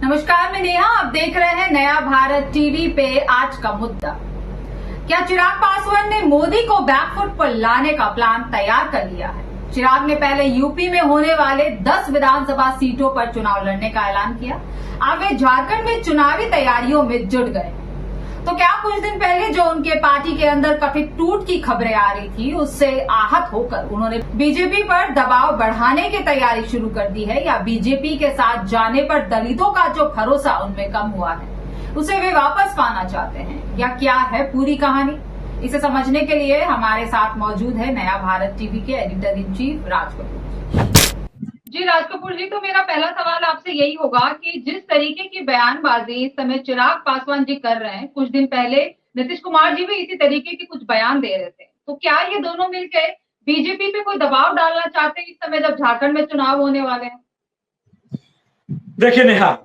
नमस्कार, मैं नेहा। आप देख रहे हैं नया भारत टीवी पे। आज का मुद्दा, क्या चिराग पासवान ने मोदी को बैकफुट पर लाने का प्लान तैयार कर लिया है? चिराग ने पहले यूपी में होने वाले 10 विधानसभा सीटों पर चुनाव लड़ने का ऐलान किया। अब वे झारखंड में चुनावी तैयारियों में जुट गए। तो क्या कुछ दिन पहले जो उनके पार्टी के अंदर कथित टूट की खबरें आ रही थी, उससे आहत होकर उन्होंने बीजेपी पर दबाव बढ़ाने की तैयारी शुरू कर दी है, या बीजेपी के साथ जाने पर दलितों का जो भरोसा उनमें कम हुआ है उसे वे वापस पाना चाहते हैं, या क्या है पूरी कहानी? इसे समझने के लिए हमारे साथ मौजूद है नया भारत टीवी के editor in chief Raj Kapoor जी। राज कपूर जी, तो मेरा पहला सवाल आपसे यही होगा कि जिस तरीके की बयानबाजी इस समय चिराग पासवान जी कर रहे हैं, कुछ दिन पहले नीतीश कुमार जी भी इसी तरीके के कुछ बयान दे रहे थे, तो क्या ये दोनों मिलकर बीजेपी पे कोई दबाव डालना चाहते हैं इस समय जब झारखंड में चुनाव होने वाले हैं? देखिए नेहा,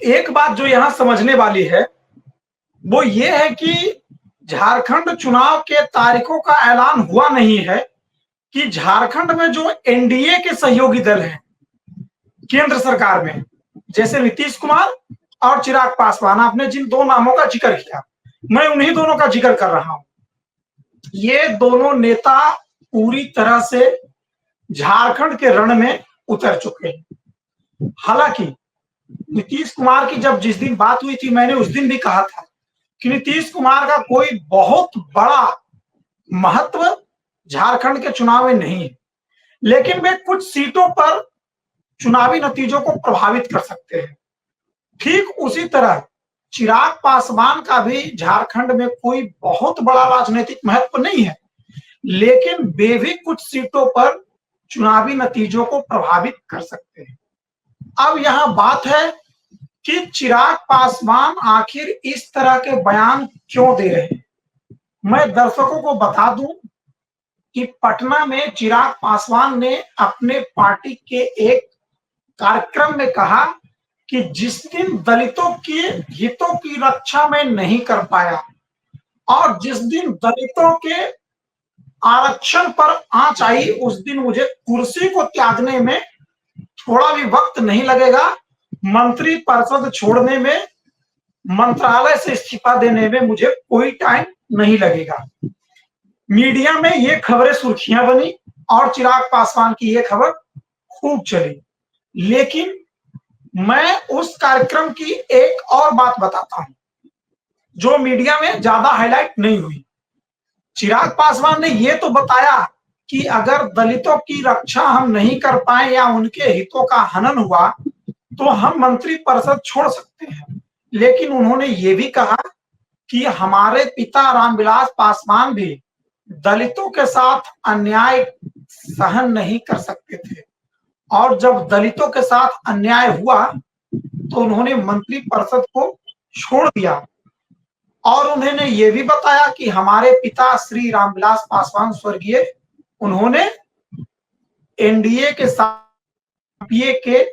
एक बात जो यहाँ समझने वाली है वो ये है कि झारखंड चुनाव के तारीखों का ऐलान हुआ नहीं है कि झारखंड में जो एनडीए के सहयोगी दल हैं केंद्र सरकार में, जैसे नीतीश कुमार और चिराग पासवान, आपने जिन दो नामों का जिक्र किया, मैं उन्हीं दोनों का जिक्र कर रहा हूं। ये दोनों नेता पूरी तरह से झारखंड के रण में उतर चुके हैं। हालांकि नीतीश कुमार की जब जिस दिन बात हुई थी, मैंने उस दिन भी कहा था कि नीतीश कुमार का कोई बहुत बड़ा महत्व झारखंड के चुनाव में नहीं है, लेकिन वे कुछ सीटों पर चुनावी नतीजों को प्रभावित कर सकते हैं। ठीक उसी तरह चिराग पासवान का भी झारखंड में कोई बहुत बड़ा राजनीतिक महत्व नहीं है, लेकिन वे भी कुछ सीटों पर चुनावी नतीजों को प्रभावित कर सकते हैं। अब यहाँ बात है कि चिराग पासवान आखिर इस तरह के बयान क्यों दे रहे हैं। मैं दर्शकों को बता दूं कि पटना में चिराग पासवान ने अपने पार्टी के एक कार्यक्रम में कहा कि जिस दिन दलितों के हितों की रक्षा में नहीं कर पाया और जिस दिन दलितों के आरक्षण पर आंच आई, उस दिन मुझे कुर्सी को त्यागने में थोड़ा भी वक्त नहीं लगेगा, मंत्री परिषद छोड़ने में, मंत्रालय से इस्तीफा देने में मुझे कोई टाइम नहीं लगेगा। मीडिया में ये खबरें सुर्खियां बनी और चिराग पासवान की ये खबर खूब चली, लेकिन मैं उस कार्यक्रम की एक और बात बताता हूं जो मीडिया में ज्यादा हाईलाइट नहीं हुई। चिराग पासवान ने ये तो बताया कि अगर दलितों की रक्षा हम नहीं कर पाए या उनके हितों का हनन हुआ तो हम मंत्री परिषद छोड़ सकते हैं, लेकिन उन्होंने ये भी कहा कि हमारे पिता रामविलास पासवान भी दलितों के साथ अन्याय सहन नहीं कर सकते थे, और जब दलितों के साथ अन्याय हुआ तो उन्होंने मंत्री परिषद को छोड़ दिया। और उन्होंने ये भी बताया कि हमारे पिता श्री रामविलास पासवान स्वर्गीय, उन्होंने एनडीए के साथ के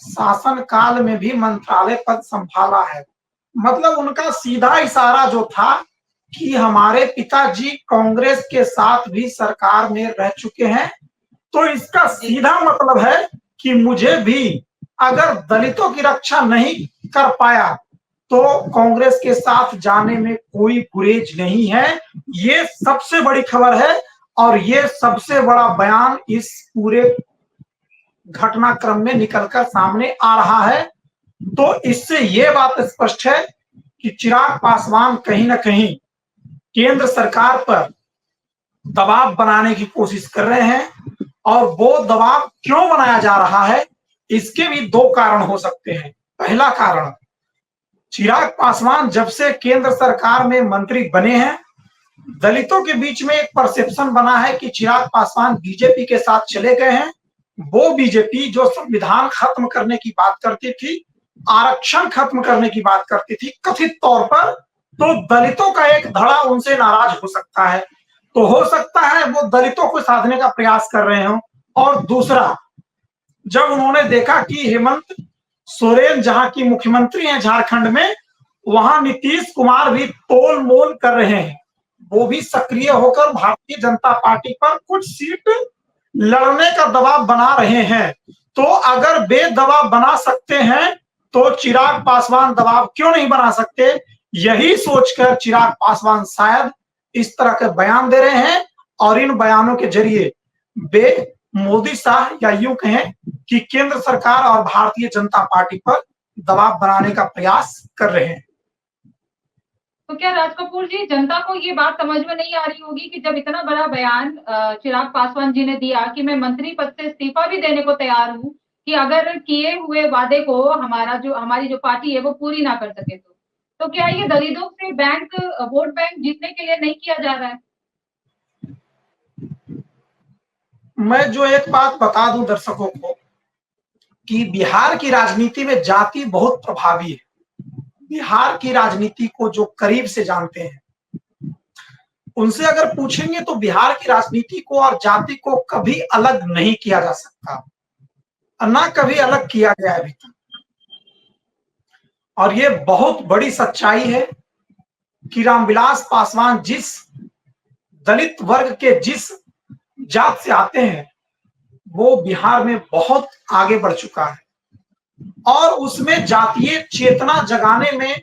शासन काल में भी मंत्रालय पद संभाला है। मतलब उनका सीधा इशारा जो था कि हमारे पिताजी कांग्रेस के साथ भी सरकार में रह चुके हैं, तो इसका सीधा मतलब है कि मुझे भी अगर दलितों की रक्षा नहीं कर पाया तो कांग्रेस के साथ जाने में कोई गुरेज नहीं है। ये सबसे बड़ी खबर है और ये सबसे बड़ा बयान इस पूरे घटनाक्रम में निकलकर सामने आ रहा है। तो इससे ये बात स्पष्ट है कि चिराग पासवान कहीं ना कहीं केंद्र सरकार पर दबाव बनाने की कोशिश कर रहे हैं, और वो दबाव क्यों बनाया जा रहा है इसके भी दो कारण हो सकते हैं। पहला कारण, चिराग पासवान जब से केंद्र सरकार में मंत्री बने हैं, दलितों के बीच में एक परसेप्शन बना है कि चिराग पासवान बीजेपी के साथ चले गए हैं। वो बीजेपी जो संविधान खत्म करने की बात करती थी, आरक्षण खत्म करने की बात करती थी कथित तौर पर, तो दलितों का एक धड़ा उनसे नाराज हो सकता है। तो हो सकता है वो दलितों को साधने का प्रयास कर रहे हो। और दूसरा, जब उन्होंने देखा कि हेमंत सोरेन जहां की मुख्यमंत्री हैं झारखंड में, वहां नीतीश कुमार भी तोल मोल कर रहे हैं, वो भी सक्रिय होकर भारतीय जनता पार्टी पर कुछ सीट लड़ने का दबाव बना रहे हैं। तो अगर वे दबाव बना सकते हैं तो चिराग पासवान दबाव क्यों नहीं बना सकते, यही सोचकर चिराग पासवान शायद इस तरह के बयान दे रहे हैं और इन बयानों के जरिए वे मोदी शाह या यूं कहें कि केंद्र सरकार और भारतीय जनता पार्टी पर दबाव बनाने का प्रयास कर रहे हैं। तो क्या राज कपूर जी, जनता को ये बात समझ में नहीं आ रही होगी कि जब इतना बड़ा बयान चिराग पासवान जी ने दिया कि मैं मंत्री पद से इस्तीफा भी देने को तैयार हूँ कि अगर किए हुए वादे को हमारी जो पार्टी है वो पूरी ना कर सके तो क्या ये दलितों से वोट बैंक जीतने के लिए नहीं किया जा रहा है? मैं जो एक बात बता दूं दर्शकों को कि बिहार की राजनीति में जाति बहुत प्रभावी है। बिहार की राजनीति को जो करीब से जानते हैं उनसे अगर पूछेंगे तो बिहार की राजनीति को और जाति को कभी अलग नहीं किया जा सकता, ना कभी अलग किया गया अभी तक। और ये बहुत बड़ी सच्चाई है कि रामविलास पासवान जिस दलित वर्ग के जिस जात से आते हैं वो बिहार में बहुत आगे बढ़ चुका है और उसमें जातीय चेतना जगाने में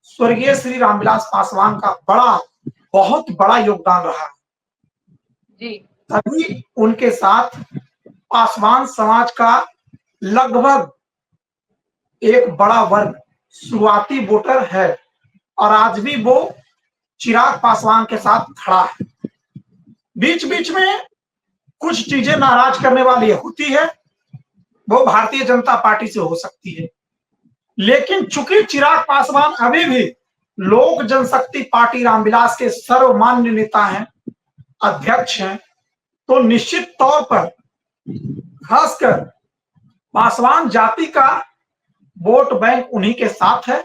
स्वर्गीय श्री रामविलास पासवान का बहुत बड़ा योगदान रहा जी। तभी उनके साथ पासवान समाज का लगभग एक बड़ा वर्ग शुरुआती वोटर है और आज भी वो चिराग पासवान के साथ खड़ा है। बीच बीच में कुछ चीजें नाराज करने वाली होती है, वो भारतीय जनता पार्टी से हो सकती है, लेकिन चूंकि चिराग पासवान अभी भी लोक जनशक्ति पार्टी रामविलास के सर्वमान्य नेता हैं, अध्यक्ष हैं, तो निश्चित तौर पर खासकर पासवान जाति का वोट बैंक उन्हीं के साथ है।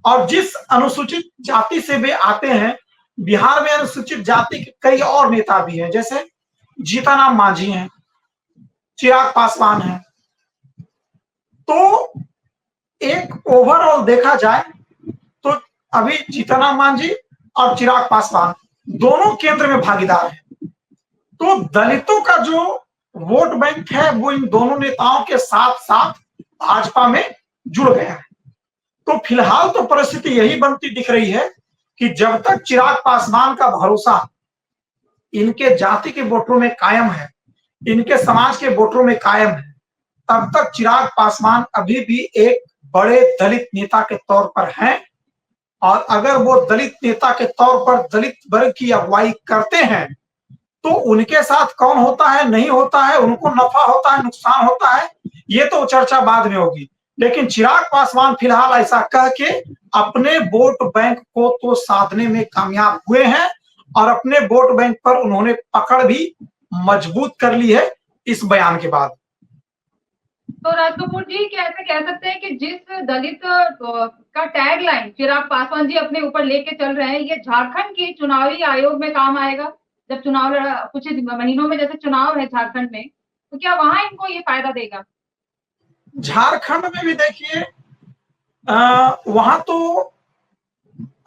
और जिस अनुसूचित जाति से वे आते हैं, बिहार में अनुसूचित जाति के कई और नेता भी हैं, जैसे जीतनराम मांझी हैं, चिराग पासवान हैं। तो एक ओवरऑल देखा जाए तो अभी जीतनराम मांझी और चिराग पासवान दोनों केंद्र में भागीदार हैं। तो दलितों का जो वोट बैंक है वो इन दोनों नेताओं के साथ साथ भाजपा में जुड़ गया है। तो फिलहाल तो परिस्थिति यही बनती दिख रही है कि जब तक चिराग पासवान का भरोसा इनके जाति के वोटरों में कायम है, इनके समाज के वोटरों में कायम है, तब तक चिराग पासवान अभी भी एक बड़े दलित नेता के तौर पर हैं। और अगर वो दलित नेता के तौर पर दलित वर्ग की अगुवाई करते हैं तो उनके साथ कौन होता है नहीं होता है, उनको नफा होता है नुकसान होता है, ये तो चर्चा बाद में होगी। लेकिन चिराग पासवान फिलहाल ऐसा कह के अपने वोट बैंक को तो साधने में कामयाब हुए हैं और अपने वोट बैंक पर उन्होंने पकड़ भी मजबूत कर ली है इस बयान के बाद। तो राज कपूर जी, क्या ऐसे कह सकते हैं कि जिस दलित का टैगलाइन चिराग पासवान जी अपने ऊपर लेके चल रहे हैं, ये झारखंड के चुनावी आयोग में काम आएगा? जब चुनाव कुछ महीनों में जैसे चुनाव है झारखंड में, तो क्या वहां इनको ये फायदा देगा? झारखंड में भी देखिए, वहां तो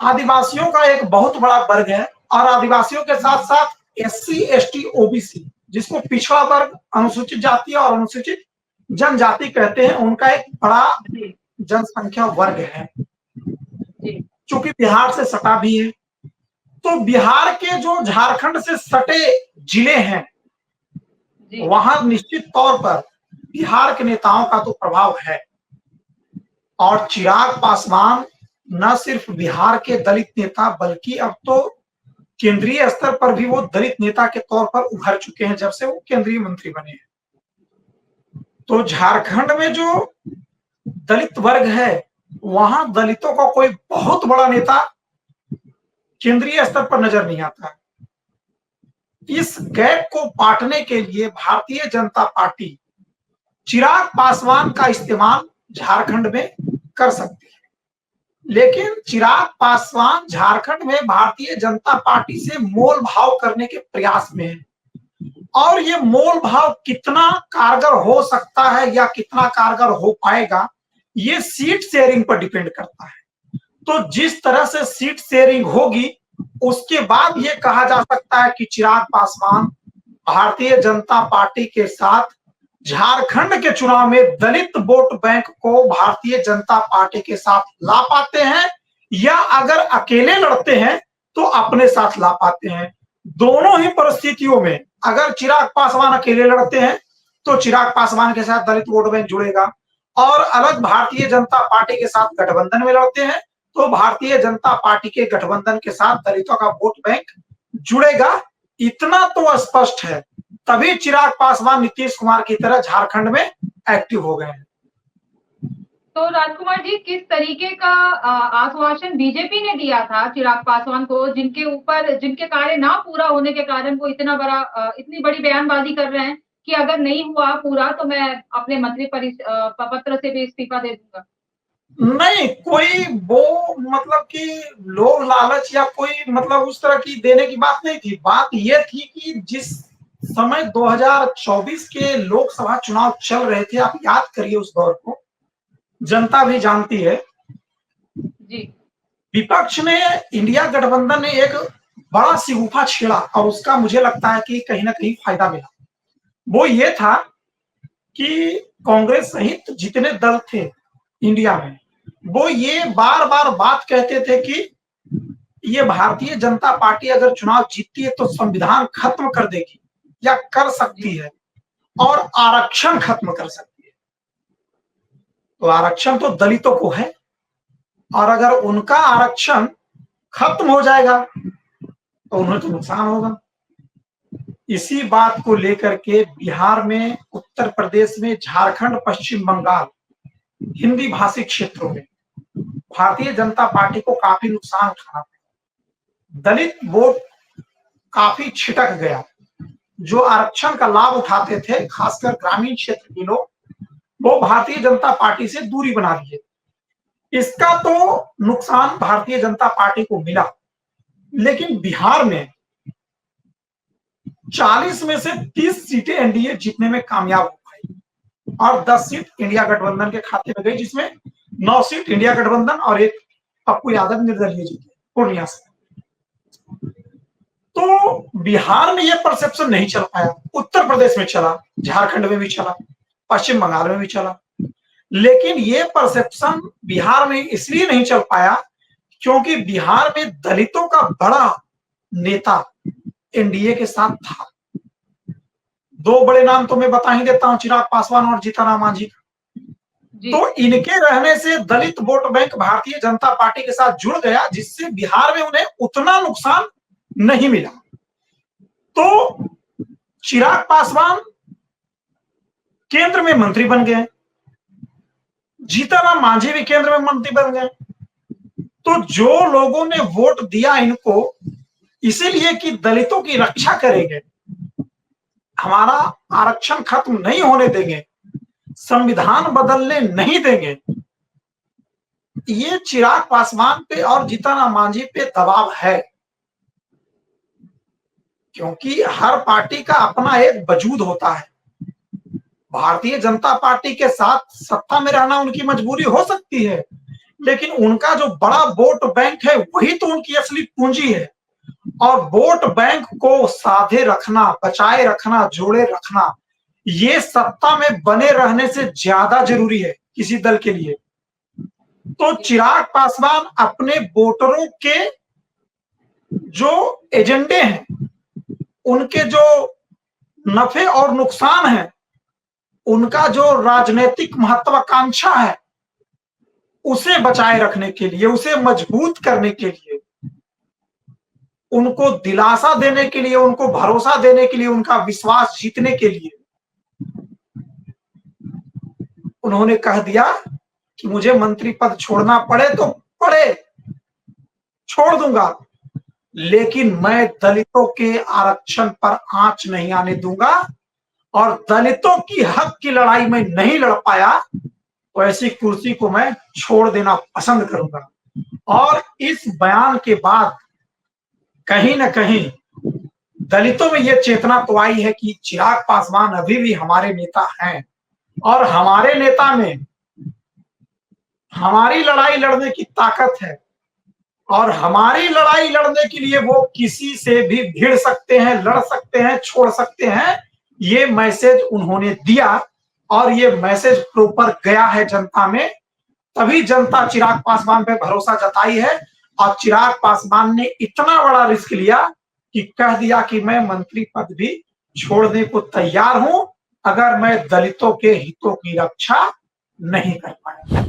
आदिवासियों का एक बहुत बड़ा वर्ग है और आदिवासियों के साथ साथ SC ST OBC जिसको पिछड़ा वर्ग, अनुसूचित जाति और अनुसूचित जनजाति कहते हैं, उनका एक बड़ा जनसंख्या वर्ग है चूंकि बिहार से सटा भी है। तो बिहार के जो झारखंड से सटे जिले हैं वहां निश्चित तौर पर बिहार के नेताओं का तो प्रभाव है। और चिराग पासवान न सिर्फ बिहार के दलित नेता बल्कि अब तो केंद्रीय स्तर पर भी वो दलित नेता के तौर पर उभर चुके हैं जब से वो केंद्रीय मंत्री बने हैं। तो झारखंड में जो दलित वर्ग है वहां दलितों का कोई बहुत बड़ा नेता केंद्रीय स्तर पर नजर नहीं आता। इस गैप को पाटने के लिए भारतीय जनता पार्टी चिराग पासवान का इस्तेमाल झारखंड में कर सकती है, लेकिन चिराग पासवान झारखंड में भारतीय जनता पार्टी से मोल भाव करने के प्रयास में है और ये मोल भाव कितना कारगर हो सकता है या कितना कारगर हो पाएगा ये सीट शेयरिंग पर डिपेंड करता है। तो जिस तरह से सीट शेयरिंग होगी उसके बाद ये कहा जा सकता है कि चिराग पासवान भारतीय जनता पार्टी के साथ झारखंड के चुनाव में दलित वोट बैंक को भारतीय जनता पार्टी के साथ ला पाते हैं, या अगर अकेले लड़ते हैं तो अपने साथ ला पाते हैं। दोनों ही परिस्थितियों में अगर चिराग पासवान अकेले लड़ते हैं तो चिराग पासवान के साथ दलित वोट बैंक जुड़ेगा, और अलग भारतीय जनता पार्टी के साथ गठबंधन में लड़ते हैं तो भारतीय जनता पार्टी के गठबंधन के साथ दलितों का वोट बैंक जुड़ेगा। इतना तो स्पष्ट है, तभी चिराग पासवान नीतीश कुमार की तरह झारखंड में एक्टिव हो गए हैं। तो राजकुमार जी, किस तरीके का आश्वासन बीजेपी ने दिया था चिराग पासवान को, जिनके कार्य ना पूरा होने के कारण वो इतनी बड़ी बयानबाजी कर रहे हैं कि अगर नहीं हुआ पूरा तो मैं अपने मंत्री पत्र से भी इस्तीफा दे दूंगा? नहीं, कोई वो मतलब कि लोग लालच या कोई मतलब उस तरह की देने की बात नहीं थी। बात ये थी कि जिस समय 2024 के लोकसभा चुनाव चल रहे थे, आप याद करिए उस दौर को, जनता भी जानती है जी। विपक्ष ने, इंडिया गठबंधन ने एक बड़ा सिगुफा छेड़ा और उसका मुझे लगता है कि कहीं ना कहीं फायदा मिला। वो ये था कि कांग्रेस सहित जितने दल थे इंडिया में, वो ये बार बार बात कहते थे कि ये भारतीय जनता पार्टी अगर चुनाव जीतती है तो संविधान खत्म कर देगी या कर सकती है, और आरक्षण खत्म कर सकती है। तो आरक्षण तो दलितों को है, और अगर उनका आरक्षण खत्म हो जाएगा तो उन्हें तो नुकसान होगा। इसी बात को लेकर के बिहार में, उत्तर प्रदेश में, झारखंड, पश्चिम बंगाल, हिंदी भाषी क्षेत्रों में भारतीय जनता पार्टी को काफी नुकसान उठाना पड़ा। दलित वोट काफी छिटक गया। जो आरक्षण का लाभ उठाते थे, खासकर ग्रामीण क्षेत्र के लोग, वो भारतीय जनता पार्टी से दूरी बना लिए। इसका तो नुकसान भारतीय जनता पार्टी को मिला, लेकिन बिहार में 40 में से 30 सीटें एनडीए जीतने में कामयाब हो गई, और 10 सीट इंडिया गठबंधन के खाते में गई, जिसमें 9 सीट इंडिया गठबंधन और एक पप्पू यादव निर्दलीय जीते पूर्णिया से। तो बिहार में यह परसेप्शन नहीं चल पाया। उत्तर प्रदेश में चला, झारखंड में भी चला, पश्चिम बंगाल में भी चला, लेकिन ये परसेप्शन बिहार में इसलिए नहीं चल पाया क्योंकि बिहार में दलितों का बड़ा नेता एनडीए के साथ था। 2 बड़े नाम तो मैं बता ही देता हूं, चिराग पासवान और जीतन राम मांझी। तो इनके रहने से दलित vote bank Bharatiya Janata party के साथ जुड़ गया, जिससे बिहार में उन्हें उतना नुकसान नहीं मिला। तो चिराग पासवान केंद्र में मंत्री बन गए, जीतन राम मांझी भी केंद्र में मंत्री बन गए। तो जो लोगों ने वोट दिया इनको इसीलिए कि दलितों की रक्षा करेंगे, हमारा आरक्षण खत्म नहीं होने देंगे, संविधान बदलने नहीं देंगे, ये चिराग पासवान पे और जीतन राम मांझी पे दबाव है। क्योंकि हर पार्टी का अपना एक वजूद होता है। भारतीय जनता पार्टी के साथ सत्ता में रहना उनकी मजबूरी हो सकती है, लेकिन उनका जो बड़ा वोट बैंक है वही तो उनकी असली पूंजी है। और वोट बैंक को साधे रखना, बचाए रखना, जोड़े रखना, ये सत्ता में बने रहने से ज्यादा जरूरी है किसी दल के लिए। तो चिराग पासवान अपने वोटरों के जो एजेंडे हैं, उनके जो नफे और नुकसान है, उनका जो राजनीतिक महत्वाकांक्षा है, उसे बचाए रखने के लिए, उसे मजबूत करने के लिए, उनको दिलासा देने के लिए, उनको भरोसा देने के लिए, उनका विश्वास जीतने के लिए उन्होंने कह दिया कि मुझे मंत्री पद छोड़ना पड़े तो पड़े, छोड़ दूंगा, लेकिन मैं दलितों के आरक्षण पर आंच नहीं आने दूंगा, और दलितों की हक की लड़ाई में नहीं लड़ पाया तो ऐसी कुर्सी को मैं छोड़ देना पसंद करूंगा। और इस बयान के बाद कहीं ना कहीं दलितों में यह चेतना तो आई है कि चिराग पासवान अभी भी हमारे नेता हैं, और हमारे नेता में हमारी लड़ाई लड़ने की ताकत है, और हमारी लड़ाई लड़ने के लिए वो किसी से भी भिड़ सकते हैं, लड़ सकते हैं, छोड़ सकते हैं। ये मैसेज उन्होंने दिया, और ये मैसेज प्रॉपर गया है जनता में, तभी जनता चिराग पासवान पे भरोसा जताई है। और चिराग पासवान ने इतना बड़ा रिस्क लिया कि कह दिया कि मैं मंत्री पद भी छोड़ने को तैयार हूं अगर मैं दलितों के हितों की रक्षा नहीं कर पाया।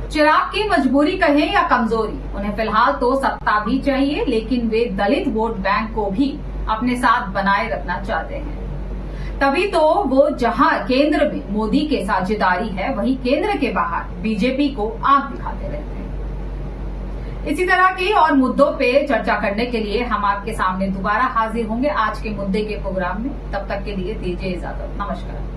चिराग की मजबूरी कहें या कमजोरी, उन्हें फिलहाल तो सत्ता भी चाहिए, लेकिन वे दलित वोट बैंक को भी अपने साथ बनाए रखना चाहते हैं। तभी तो वो जहां केंद्र में मोदी के साझेदारी है, वहीं केंद्र के बाहर बीजेपी को आंख दिखाते रहते हैं। इसी तरह के और मुद्दों पे चर्चा करने के लिए हम आपके सामने दोबारा हाजिर होंगे आज के मुद्दे के प्रोग्राम में। तब तक के लिए दीजिए इजाजत। नमस्कार।